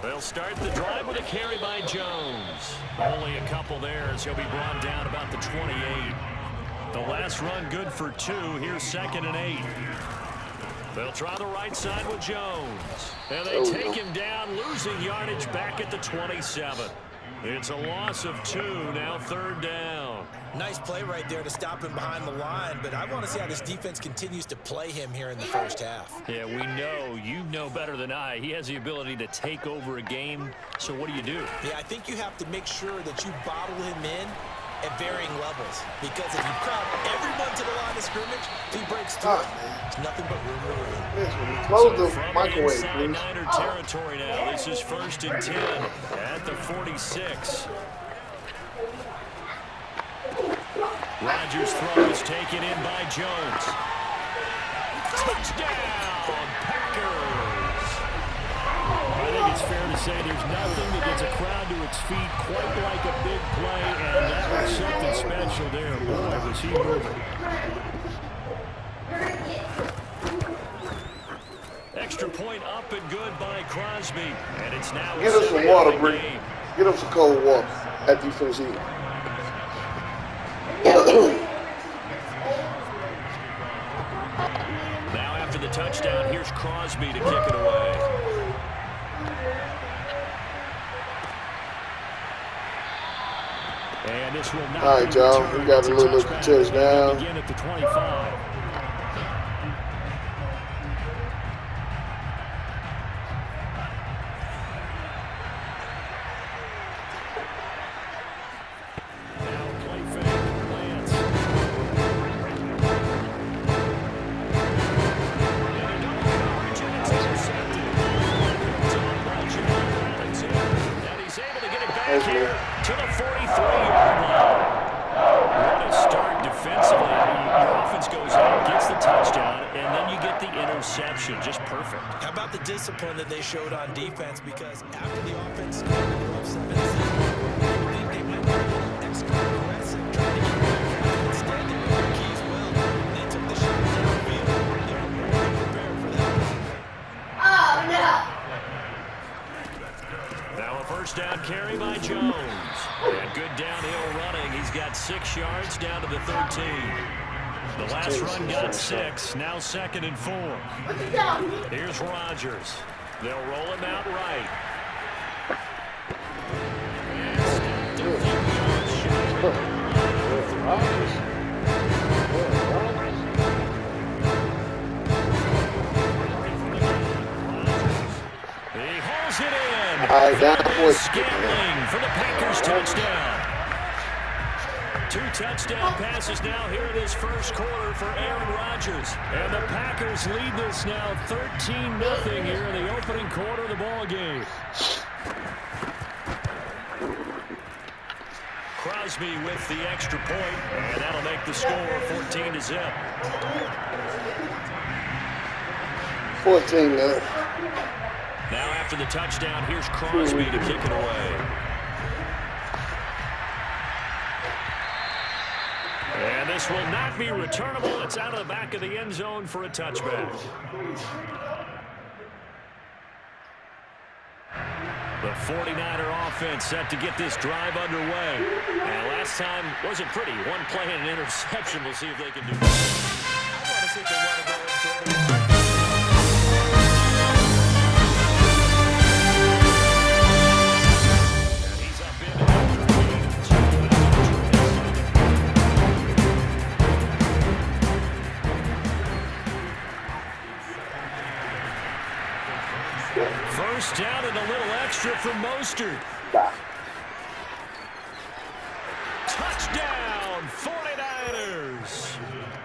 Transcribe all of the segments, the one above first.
They'll start the drive with a carry by Jones. Only a couple there as he'll be brought down about the 28. The last run good for 2. Here's 2nd and 8. They'll try the right side with Jones. And they take him down, losing yardage back at the 27. It's a loss of 2, now 3rd down. Nice play right there to stop him behind the line, but I want to see how this defense continues to play him here in the first half. Yeah, we know. You know better than I. He has the ability to take over a game, so what do you do? Yeah, I think you have to make sure that you bottle him in at varying levels, because if you crowd everyone to the line of scrimmage, if he breaks through, there's nothing but room to run. Close the microwave, inside please. Niner territory now. This is 1st and 10 at the 46. Rodgers' throw is taken in by Jones. Touchdown, Packers! I think it's fair to say there's nothing that gets a crowd to its feet quite like a big play, and that was something special there. Boy, was he moving. Extra point up and good by Crosby, and it's now Get us some water, Bree. Get us some cold water after you finish eating. Now after the touchdown, here's Crosby to kick it away. And this will not all right, y'all. We got a little touchdown. Again at the 25. Just perfect. How about the discipline that they showed on defense? Because after the offense scored 7-0, they might be extra aggressive, trying to keep it back. Instead, they were the keys well. They took the shot downfield. They were really prepared for that. Oh, no. Now a first down carry by Jones. And good downhill running. He's got 6 yards down to the 13. The last run got 6, now 2nd and 4. Here's Rodgers. They'll roll him out right. He hauls it in. Scantling for the Packers touchdown. 2 touchdown passes now here in this first quarter for Aaron Rodgers. And the Packers lead this now 13-0 here in the opening quarter of the ball game. Crosby with the extra point, and that'll make the score 14-0. 14-0. Now after the touchdown, here's Crosby to kick it away. And this will not be returnable. It's out of the back of the end zone for a touchback. The 49er offense set to get this drive underway. And last time wasn't pretty. One play and an interception. We'll see if they can do that. I want to see if they want to go into it. First down and a little extra from Mostert. Touchdown, 49ers.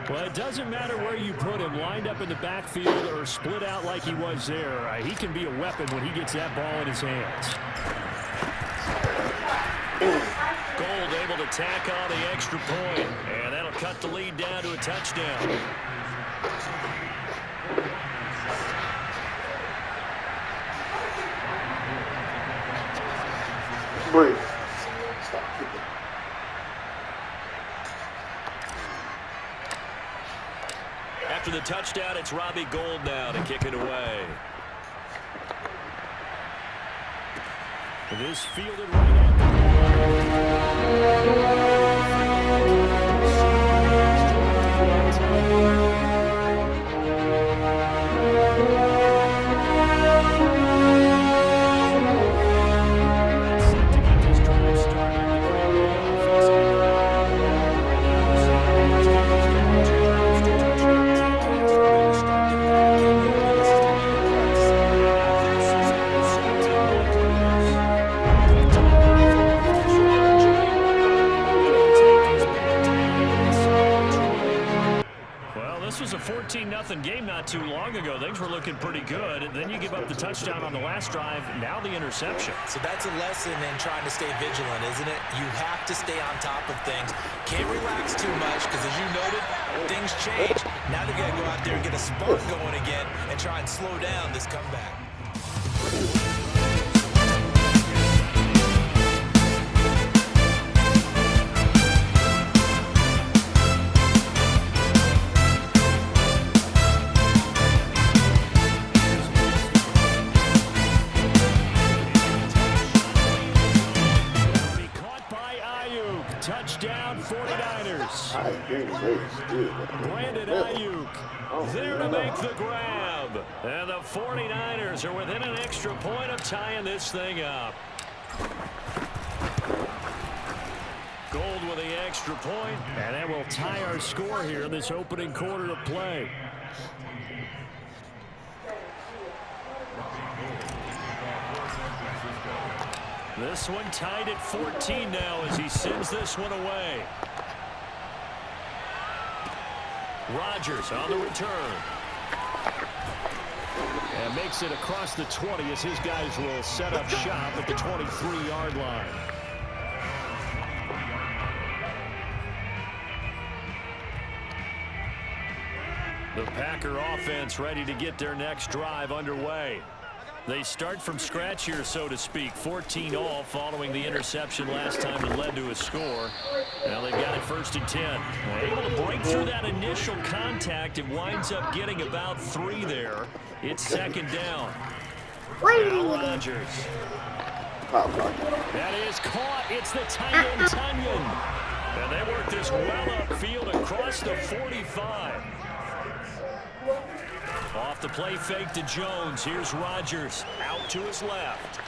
Well, it doesn't matter where you put him, lined up in the backfield or split out like he was there. He can be a weapon when he gets that ball in his hands. Gold able to tack on the extra point, and that'll cut the lead down to a touchdown. Breathe. Stop. after the touchdown, it's Robbie Gould now to kick it away. It is fielded right at This was a 14-0 game not too long ago. Things were looking pretty good. And then you give up the touchdown on the last drive. Now the interception. So that's a lesson in trying to stay vigilant, isn't it? You have to stay on top of things. Can't relax too much because, as you noted, things change. Now they've got to go out there and get a spark going again and try and slow down this comeback. Touchdown 49ers. Brandon Ayuk there to make the grab. And the 49ers are within an extra point of tying this thing up. Gould with the extra point, and that will tie our score here in this opening quarter of play. This one tied at 14 now as he sends this one away. Rodgers on the return. And makes it across the 20 as his guys will set up shop at the 23-yard line. The Packer offense ready to get their next drive underway. They start from scratch here, so to speak. 14-all following the interception last time that led to a score. Now they've got it 1st and 10. Able to break through that initial contact. It winds up getting about 3 there. It's 2nd down. Now Rodgers. That is caught. It's the tight end, Tunyon. And they work this well upfield across the 45. Off the play fake to Jones. Here's Rodgers out to his left.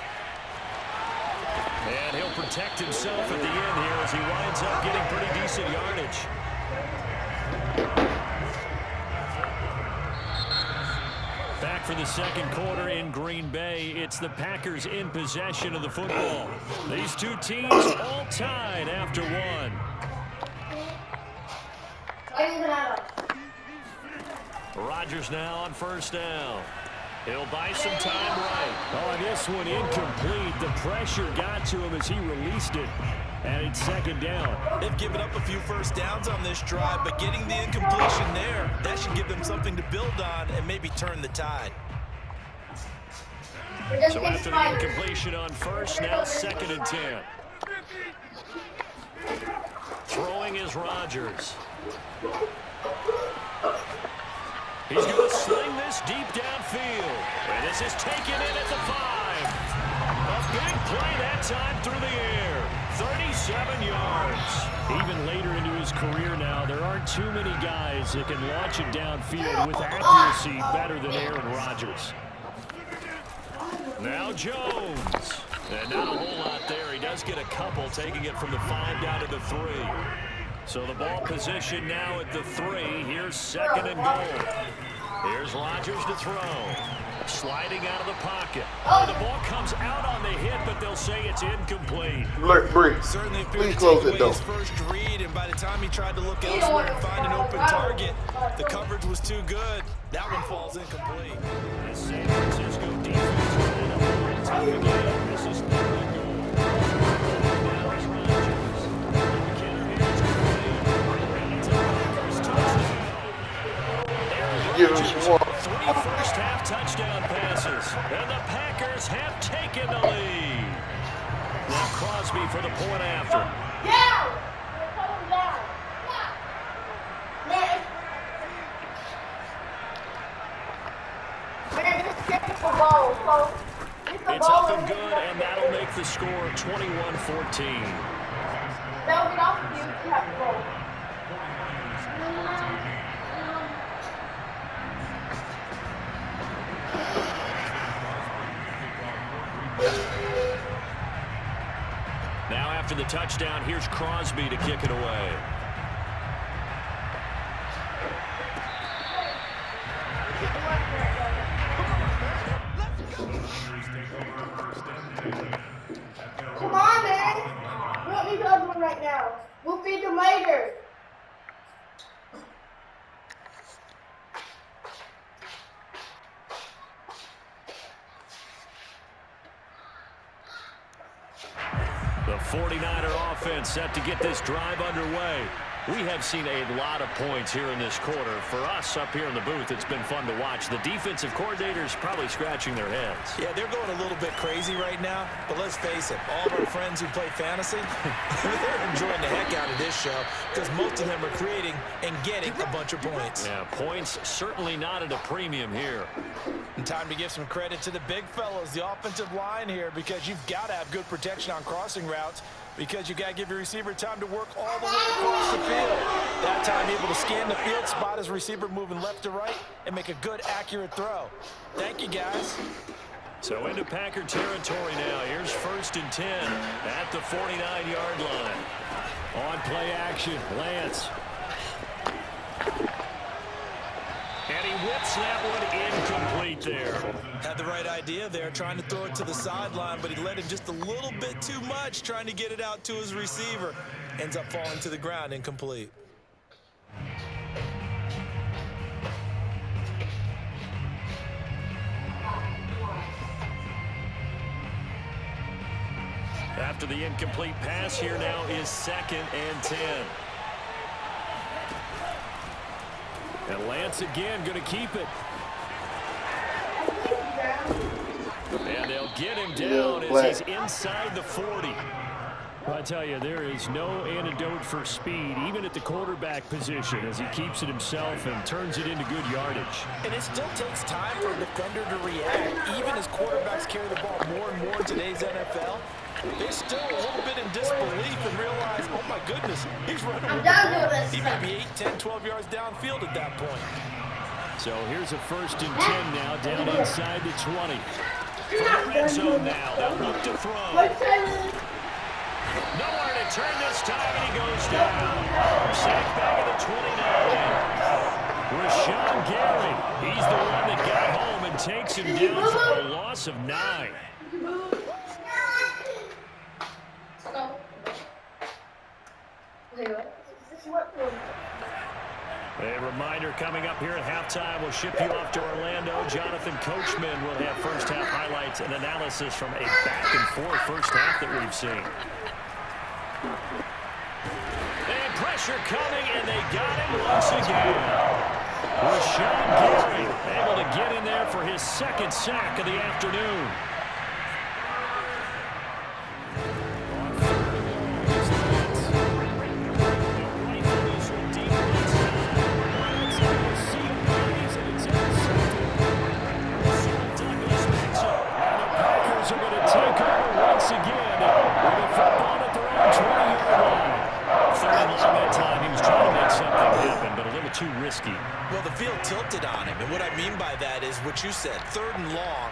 And he'll protect himself at the end here as he winds up getting pretty decent yardage. Back for the second quarter in Green Bay. It's the Packers in possession of the football. These two teams all tied after one. Rodgers now on 1st down. He'll buy some time right. Oh, this one incomplete. The pressure got to him as he released it. And it's 2nd down. They've given up a few first downs on this drive, but getting the incompletion there, that should give them something to build on and maybe turn the tide. So after the incompletion on 1st, now 2nd and 10. Throwing is Rodgers. He's going to sling this deep downfield. And this is taken in at the 5. A big play that time through the air. 37 yards. Even later into his career now, there aren't too many guys that can launch it downfield with accuracy better than Aaron Rodgers. Now Jones. And not a whole lot there. He does get a couple, taking it from the 5 down to the 3. So the ball position now at the 3. Here's 2nd and goal. Here's Rodgers to throw. Sliding out of the pocket. Oh, the ball comes out on the hit, but they'll say it's incomplete. Certainly please close it, though. His first read, and by the time he tried to look elsewhere and find an open target, the coverage was too good. That one falls incomplete. The San Francisco defense trying to hold it tight again. This is 3rd and goal. Now is Rodgers. Give him some more. 3 first-half touchdown passes, and the Packers have taken the lead. Now Crosby for the point after. 21-14. They'll get off of you. You have to roll. Now after the touchdown, here's Crosby to kick it away. Come on, man. We don't need the other one right now. We'll feed them later. The 49er offense set to get this drive underway. We have seen a lot of points here in this quarter. For us up here in the booth, it's been fun to watch. The defensive coordinators probably scratching their heads. Yeah, they're going a little bit crazy right now, but let's face it, all of our friends who play fantasy, they're enjoying the heck out of this show because most of them are creating and getting a bunch of points. Yeah, points certainly not at a premium here. And time to give some credit to the big fellas, the offensive line here, because you've got to have good protection on crossing routes because you got to give your receiver time to work all the way across the field. That time able to scan the field, spot his receiver moving left to right, and make a good, accurate throw. Thank you, guys. So into Packer territory now. Here's 1st and 10 at the 49-yard line. On play action, Lance. And he whips that one incomplete there. Had the right idea there, trying to throw it to the sideline, but he let him just a little bit too much, trying to get it out to his receiver. Ends up falling to the ground, incomplete. After the incomplete pass, here now is 2nd and 10. And Lance again going to keep it. And they'll get him down as he's inside the 40. I tell you, there is no antidote for speed, even at the quarterback position, as he keeps it himself and turns it into good yardage. And it still takes time for a defender to react. Even as quarterbacks carry the ball more and more in today's NFL, they're still a little bit in disbelief and realize, oh my goodness, he's running. I'm done doing this. He may be 8, 10, 12 yards downfield at that point. So here's a 1st and 10 now, down inside the 20. You're From not the red done zone doing now, this. they'll look to throw. Let's say Nowhere to turn this time, and he goes down. Sacked back at the 29. Rashawn Gary, he's the one that got home and takes him down for a loss of 9. A reminder coming up here at halftime. We'll ship you off to Orlando. Jonathan Coachman will have first-half highlights and analysis from a back-and-forth first half that we've seen. And pressure coming, and they got him once again. Rashawn Gary able to get in there for his 2nd sack of the afternoon. Too risky. Well, the field tilted on him, and what I mean by that is what you said, 3rd and long.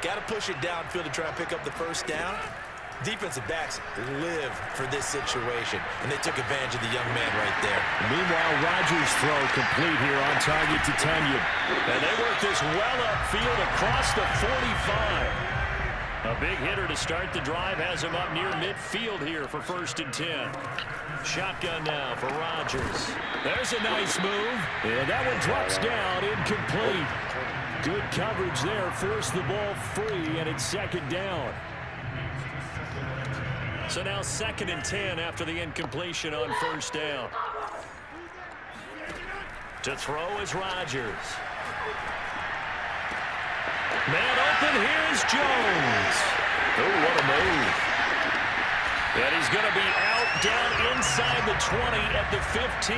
Got to push it downfield to try and pick up the first down. Defensive backs live for this situation, and they took advantage of the young man right there. Meanwhile, Rodgers' throw complete here on target to Tunyon. And they work this well upfield across the 45. A big hitter to start the drive has him up near midfield here for 1st and 10. Shotgun now for Rodgers. There's a nice move. And that one drops down, incomplete. Good coverage there, forced the ball free, and it's 2nd down. So now 2nd and 10 after the incompletion on 1st down. To throw is Rodgers. Man open, here's Jones. Oh, what a move. And he's going to be out down inside the 20 at the 15.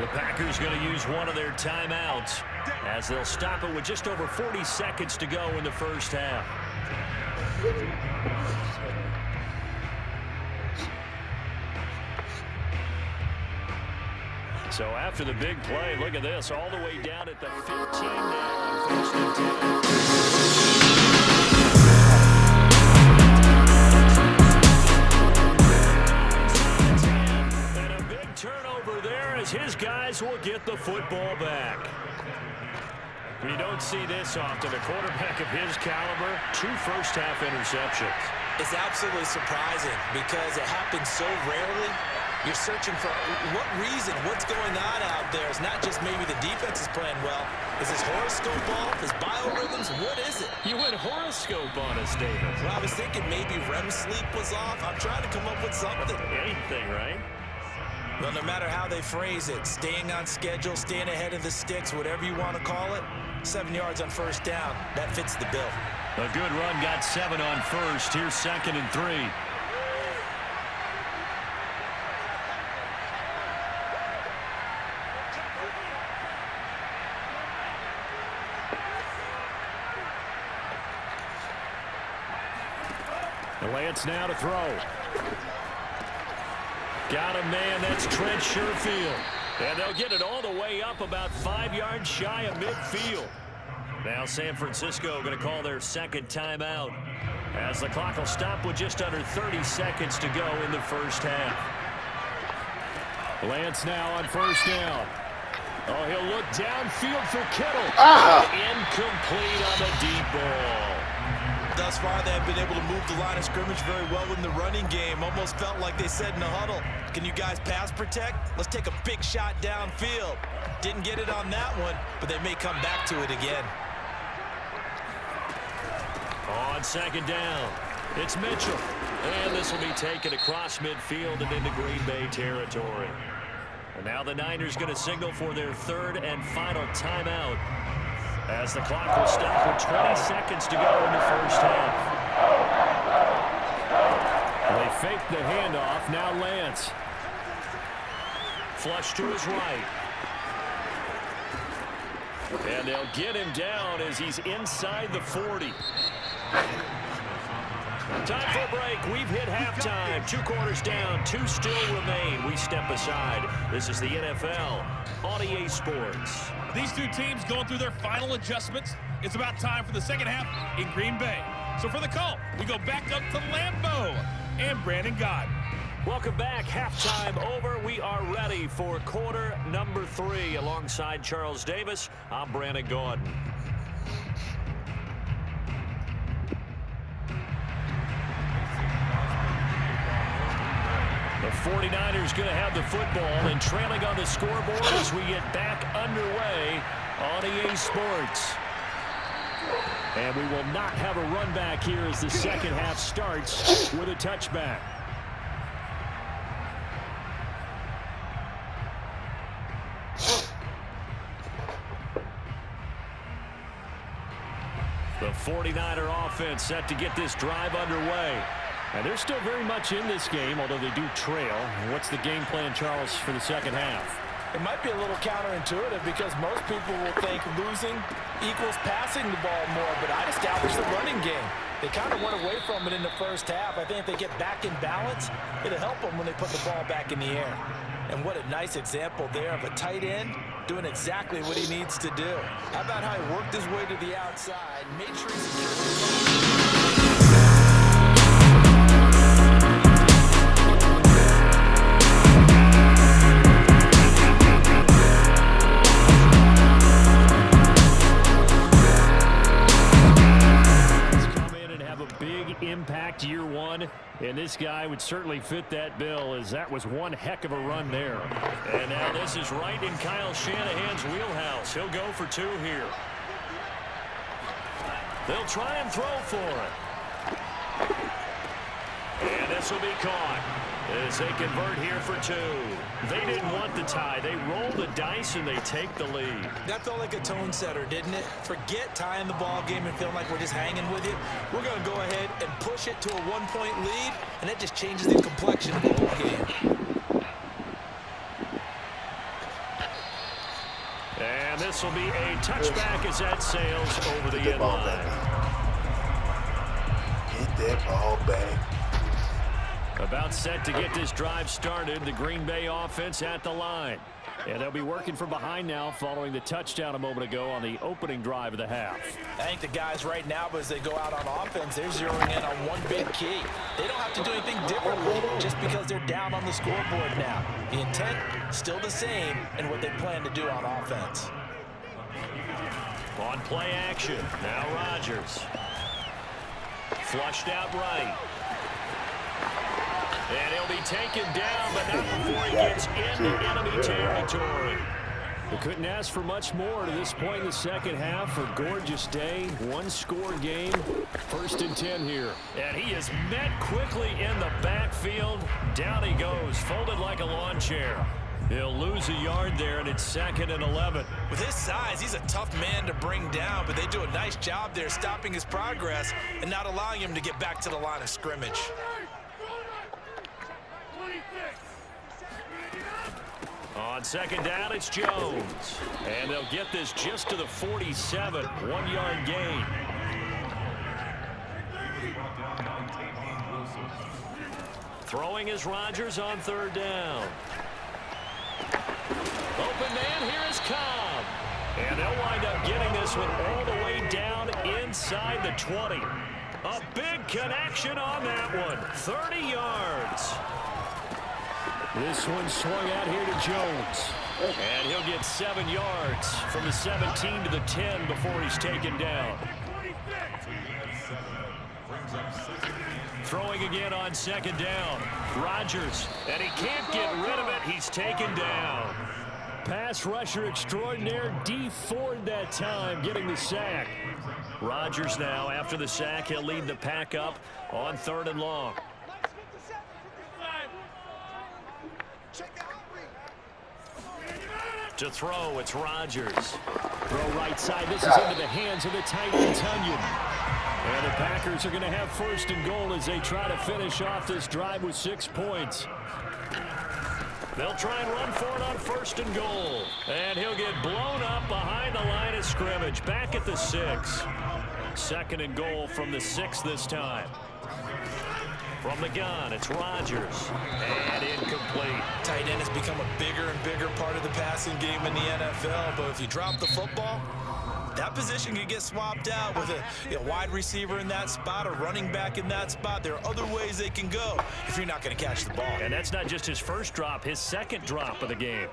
The Packers going to use one of their timeouts as they'll stop it with just over 40 seconds to go in the first half. So after the big play, look at this, all the way down at the 15 now on 1st and 10. And a big turnover there as his guys will get the football back. We don't see this often. A quarterback of his caliber, 2 first-half interceptions. It's absolutely surprising because it happens so rarely. You're searching for what reason, what's going on out there. It's not just maybe the defense is playing well. Is his horoscope off? His biorhythms? What is it? You went horoscope on us, David. Well, I was thinking maybe REM sleep was off. I'm trying to come up with something. Anything, right? Well, no matter how they phrase it, staying on schedule, staying ahead of the sticks, whatever you want to call it, 7 yards on 1st down, that fits the bill. A good run got 7 on 1st. Here's 2nd and 3. Lance now to throw. Got him, man. That's Trent Sherfield. And they'll get it all the way up about 5 yards shy of midfield. Now San Francisco going to call their 2nd timeout as the clock will stop with just under 30 seconds to go in the 1st half. Lance now on 1st down. Oh, he'll look downfield for Kittle. Incomplete on the deep ball. Thus far, they have been able to move the line of scrimmage very well in the running game. Almost felt like they said in the huddle, can you guys pass protect? Let's take a big shot downfield. Didn't get it on that one, but they may come back to it again. On 2nd down, it's Mitchell. And this will be taken across midfield and into Green Bay territory. And now the Niners going to signal for their 3rd and final timeout as the clock will stop with 20 seconds to go in the 1st half. They fake the handoff. Now Lance. Flush to his right. And they'll get him down as he's inside the 40. Time for a break. We've hit halftime. 2 quarters down. 2 still remain. We step aside. This is the NFL on EA Sports. These 2 teams going through their final adjustments. It's about time for the 2nd half in Green Bay. So for the call, we go back up to Lambeau and Brandon Gaudin. Welcome back. Halftime over. We are ready for quarter number 3. Alongside Charles Davis, I'm Brandon Gaudin. The 49ers going to have the football and trailing on the scoreboard as we get back underway on EA Sports. And we will not have a run back here as the 2nd half starts with a touchback. The 49er offense set to get this drive underway. And they're still very much in this game, although they do trail. What's the game plan, Charles, for the 2nd half? It might be a little counterintuitive because most people will think losing equals passing the ball more, but I'd establish the running game. They kind of went away from it in the 1st half. I think if they get back in balance, it'll help them when they put the ball back in the air. And what a nice example there of a tight end doing exactly what he needs to do. How about how he worked his way to the outside, made sure he secured the ball. Impact year 1, and this guy would certainly fit that bill, as that was one heck of a run there. And now this is right in Kyle Shanahan's wheelhouse. He'll go for 2 here. They'll try and throw for it. And this will be caught as they convert here for 2. They didn't want the tie. They roll the dice and they take the lead. That felt like a tone setter, didn't it? Forget tying the ball game and feeling like we're just hanging with it. We're going to go ahead and push it to a 1-point lead, and that just changes the complexion of the whole game. And this will be a touchback as that sails over the end line. Get that ball back. About set to get this drive started. The Green Bay offense at the line. And they'll be working from behind now following the touchdown a moment ago on the opening drive of the half. I think the guys right now, as they go out on offense, they're zeroing in on one big key. They don't have to do anything differently just because they're down on the scoreboard now. The intent, still the same in what they plan to do on offense. On play action, now Rodgers. Flushed out right. And he'll be taken down, but not before he gets into enemy territory. We couldn't ask for much more to this point in the second half. A gorgeous day, one-score game, 1st and 10 here. And he is met quickly in the backfield. Down he goes, folded like a lawn chair. He'll lose a yard there, and it's 2nd and 11. With his size, he's a tough man to bring down, but they do a nice job there stopping his progress and not allowing him to get back to the line of scrimmage. On 2nd down, it's Jones. And they'll get this just to the 47, 1-yard gain. Throwing is Rodgers on 3rd down. Open man, here is Cobb. And they'll wind up getting this one all the way down inside the 20. A big connection on that one, 30 yards. This one swung out here to Jones. And he'll get 7 yards from the 17 to the 10 before he's taken down. Throwing again on 2nd down. Rodgers, and he can't get rid of it. He's taken down. Pass rusher extraordinaire, Dee Ford that time, getting the sack. Rodgers now, after the sack, he'll lead the pack up on 3rd and long. To throw, it's Rodgers. Throw right side. This is into the hands of the tight end, Tunyon. And the Packers are going to have 1st and goal as they try to finish off this drive with 6 points. They'll try and run for it on 1st and goal. And he'll get blown up behind the line of scrimmage. Back at the 6. 2nd and goal from the 6 this time. From the gun, it's Rodgers. And incomplete. Tight end has become a bigger and bigger part of the passing game in the NFL, but if you drop the football, that position can get swapped out with a wide receiver in that spot, a running back in that spot. There are other ways they can go if you're not going to catch the ball. And that's not just his first drop, his 2nd drop of the game.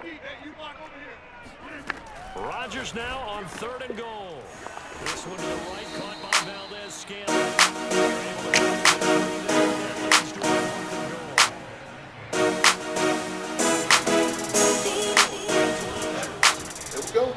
Rodgers now on 3rd and goal. This one to the right, caught by Valdez-Scantling. Let's go.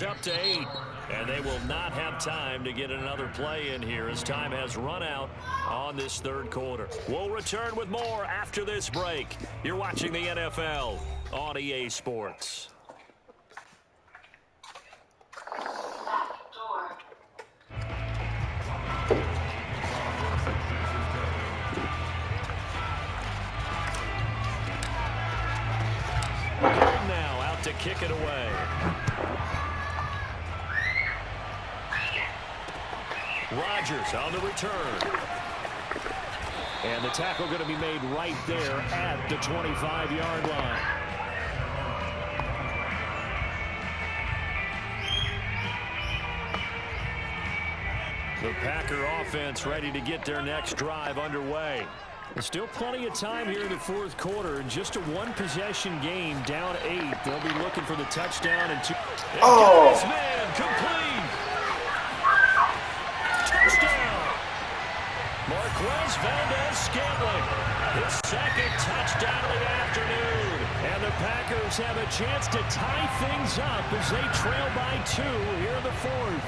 Up to 8, and they will not have time to get another play in here as time has run out on this 3rd quarter. We'll return with more after this break. You're watching the NFL on EA Sports. Now out to kick it away. Rodgers on the return. And the tackle going to be made right there at the 25-yard line. The Packer offense ready to get their next drive underway. There's still plenty of time here in the fourth quarter. Just a one-possession game, down 8. They'll be looking for the touchdown and 2. Oh! Man, complete. Touchdown. Marquez Valdez-Scantling, his second touchdown of the afternoon. And the Packers have a chance to tie things up as they trail by 2 here in the fourth.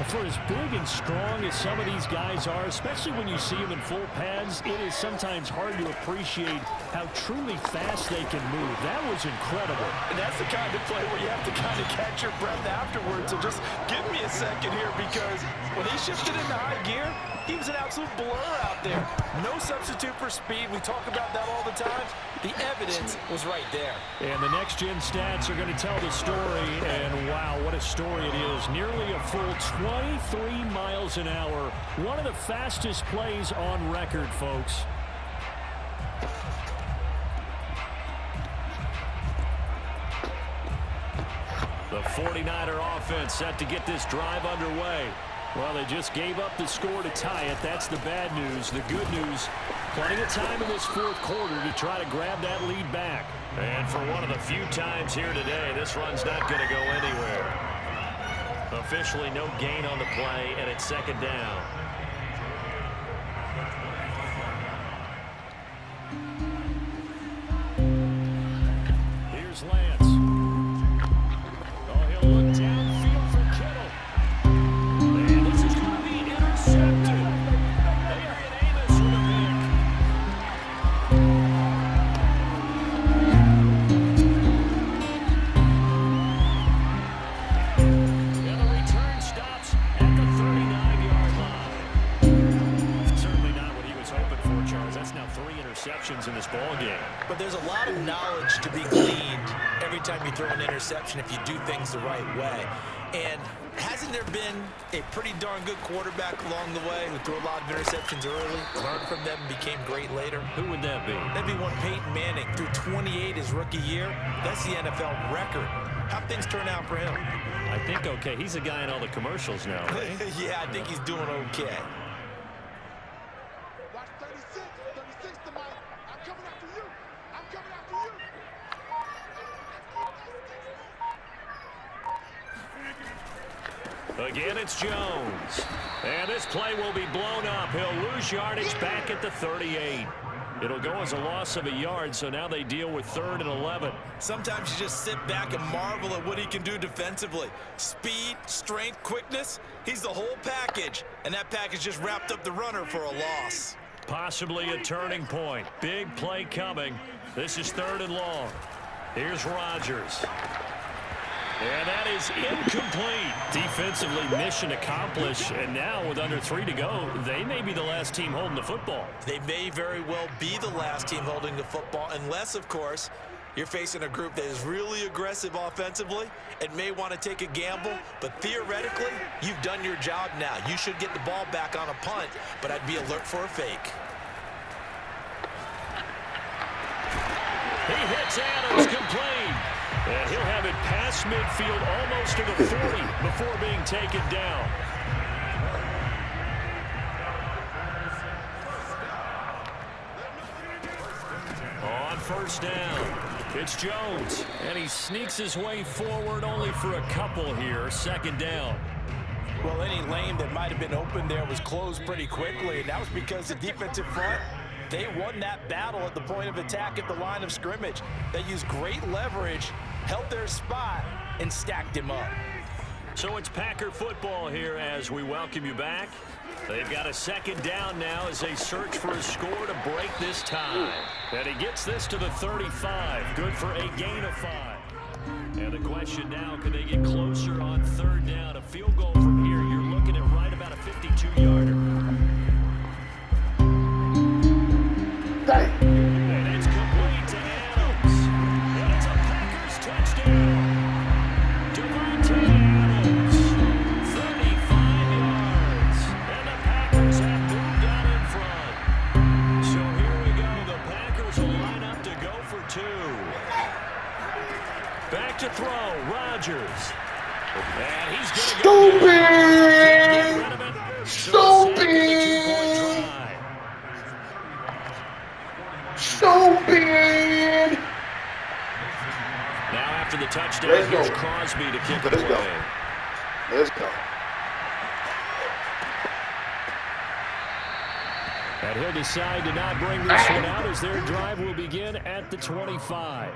For as big and strong as some of these guys are, especially when you see them in full pads, it is sometimes hard to appreciate how truly fast they can move. That was incredible. And that's the kind of play where you have to kind of catch your breath afterwards. So just give me a second here, because when he shifted into high gear, he was an absolute blur out there. No substitute for speed. We talk about that all the time. The evidence was right there. And the next-gen stats are going to tell the story. And, wow, what a story it is. Nearly a full 23 miles an hour. One of the fastest plays on record, folks. The 49er offense set to get this drive underway. Well, they just gave up the score to tie it. That's the bad news. The good news, plenty of time in this fourth quarter to try to grab that lead back. And for one of the few times here today, this run's not going to go anywhere. Officially no gain on the play, and it's second down. Here's Lance. Oh, he'll look downfield for Kittle. And this is going to be intercepted. Adrian Amos with a pick. And the return stops at the 39-yard line. Certainly not what he was hoping for, Charles. That's now 3 interceptions in this ballgame. But there's a lot of knowledge to be gleaned every time you throw an interception if you do things the right way. And hasn't there been a pretty darn good quarterback along the way who threw a lot of interceptions early, learned from them, and became great later? Who would that be? That'd be one Peyton Manning, threw 28 his rookie year. That's the NFL record. How'd things turn out for him? I think okay. He's a guy in all the commercials now, right? Yeah, I think he's doing okay. Watch 36. 36 to Mike. I'm coming after you. I'm coming after you. Again, it's Jones. And this play will be blown up. He'll lose yardage back at the 38. It'll go as a loss of a yard, so now they deal with 3rd and 11. Sometimes you just sit back and marvel at what he can do defensively. Speed, strength, quickness, he's the whole package. And that package just wrapped up the runner for a loss. Possibly a turning point. Big play coming. This is 3rd and long. Here's Rodgers. And that is incomplete. Defensively, mission accomplished. And now with under 3 to go, they may be the last team holding the football. They may very well be the last team holding the football, unless, of course, you're facing a group that is really aggressive offensively and may want to take a gamble. But theoretically, you've done your job now. You should get the ball back on a punt, but I'd be alert for a fake. He hits Adams complete. And he'll have it past midfield almost to the 40 before being taken down. On first down, it's Jones. And he sneaks his way forward only for a couple here. 2nd down. Well, any lane that might have been open there was closed pretty quickly, and that was because the defensive front, they won that battle at the point of attack at the line of scrimmage. They used great leverage, held their spot, and stacked him up. So it's Packer football here as we welcome you back. They've got a 2nd down now as they search for a score to break this tie. And he gets this to the 35. Good for a gain of 5. And the question now, can they get closer on 3rd down? A field goal from here, you're looking at right about a 52-yarder. And it's complete to Adams. And it's a Packers touchdown. Devontae Adams, 35 yards. And the Packers have moved out in front. So here we go. The Packers will line up to go for 2. Back to throw, Rodgers. And he's going to Stupid! Now after the touchdown, here's Crosby to kick it away. Let's go. And he'll decide to not bring this one out as their drive will begin at the 25.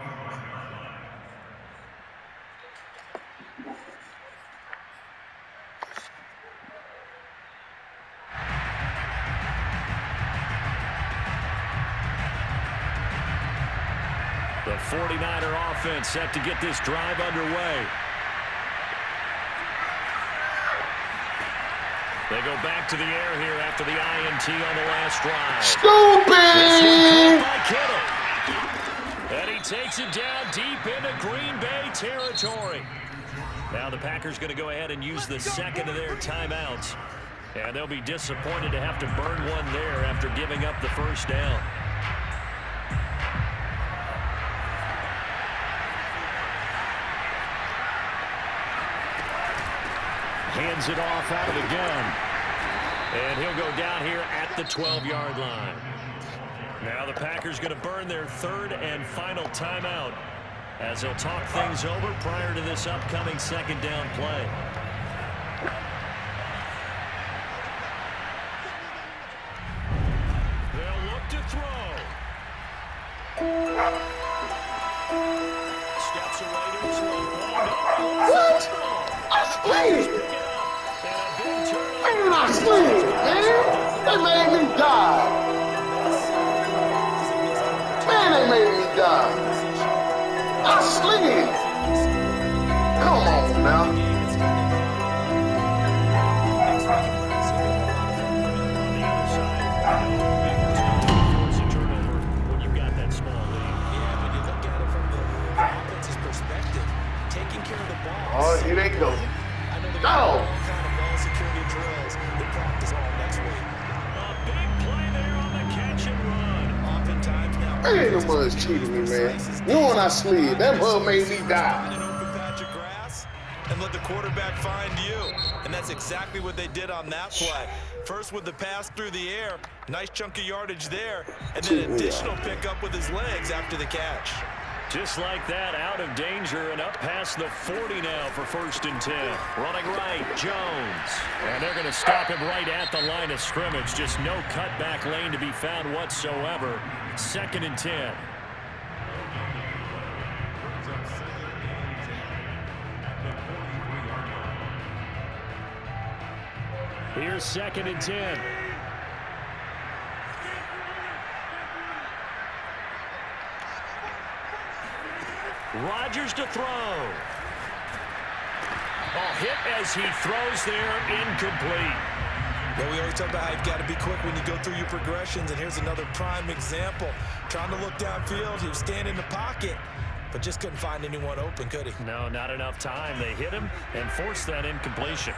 The 49er offense set to get this drive underway. They go back to the air here after the INT on the last drive. Stupid! By Kittle. And he takes it down deep into Green Bay territory. Now the Packers going to go ahead and use the second of their timeouts. And they'll be disappointed to have to burn one there after giving up the first down. Hands it off out of the gun. And he'll go down here at the 12-yard line. Now the Packers going to burn their third and final timeout as they'll talk things over prior to this upcoming second down play. They'll look to throw. Steps away to his left. What? Asleep! Man, I sleep, man. They made me die. Man, they made me die. I sleep. Come on now. When you've got that small lead. Yeah, when you look at it from the offense's perspective, taking care of the ball. Oh, here they go. I know they're all kind of ball security drills that practice all next week. A big play there on the catch and run. Oftentimes now. Man, the mud's cheating me, man. You know when I sleep, that mud made me die. Find an open patch of grass and let the quarterback find you. And that's exactly what they did on that play. First with the pass through the air, nice chunk of yardage there, and then additional pickup with his legs after the catch. Just like that, out of danger and up past the 40 now for 1st and 10. Running right, Jones. And they're going to stop him right at the line of scrimmage. Just no cutback lane to be found whatsoever. 2nd and 10. Here's 2nd and 10. Rodgers to throw. Hit as he throws there, incomplete. Yeah, we always talk about how you've got to be quick when you go through your progressions, and here's another prime example. Trying to look downfield, he was standing in the pocket, but just couldn't find anyone open, could he? No, not enough time. They hit him and forced that incompletion.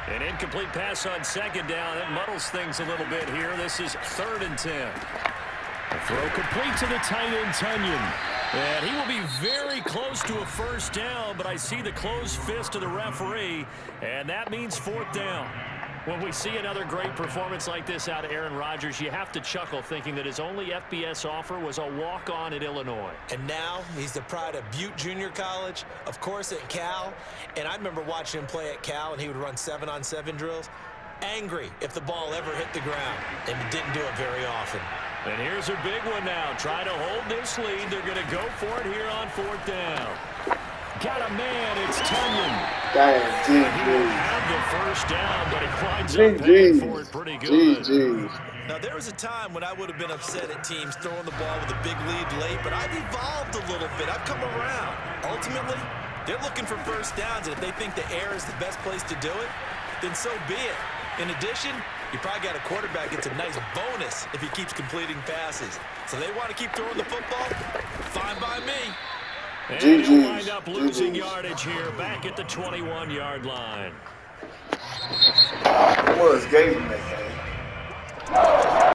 An incomplete pass on 2nd down. It muddles things a little bit here. This is 3rd and 10. The throw complete to the tight end, Tunyon. And he will be very close to a 1st down, but I see the closed fist of the referee, and that means 4th down. When we see another great performance like this out of Aaron Rodgers, you have to chuckle thinking that his only FBS offer was a walk-on at Illinois. And now he's the pride of Butte Junior College, of course at Cal. And I remember watching him play at Cal, and he would run 7-on-7 drills. Angry if the ball ever hit the ground, and he didn't do it very often. And here's a big one now. Trying to hold this lead. They're going to go for it here on 4th down. Got a man. It's Tunyon. Damn, He will have the 1st down, but he winds up paying for it pretty good. Now, there was a time when I would have been upset at teams throwing the ball with a big lead late, but I've evolved a little bit. I've come around. Ultimately, they're looking for 1st downs, and if they think the air is the best place to do it, then so be it. In addition, you probably got a quarterback gets a nice bonus if he keeps completing passes. So they want to keep throwing the football? Fine by me. And he'll wind up losing yardage here back at the 21-yard line. What was game in that game?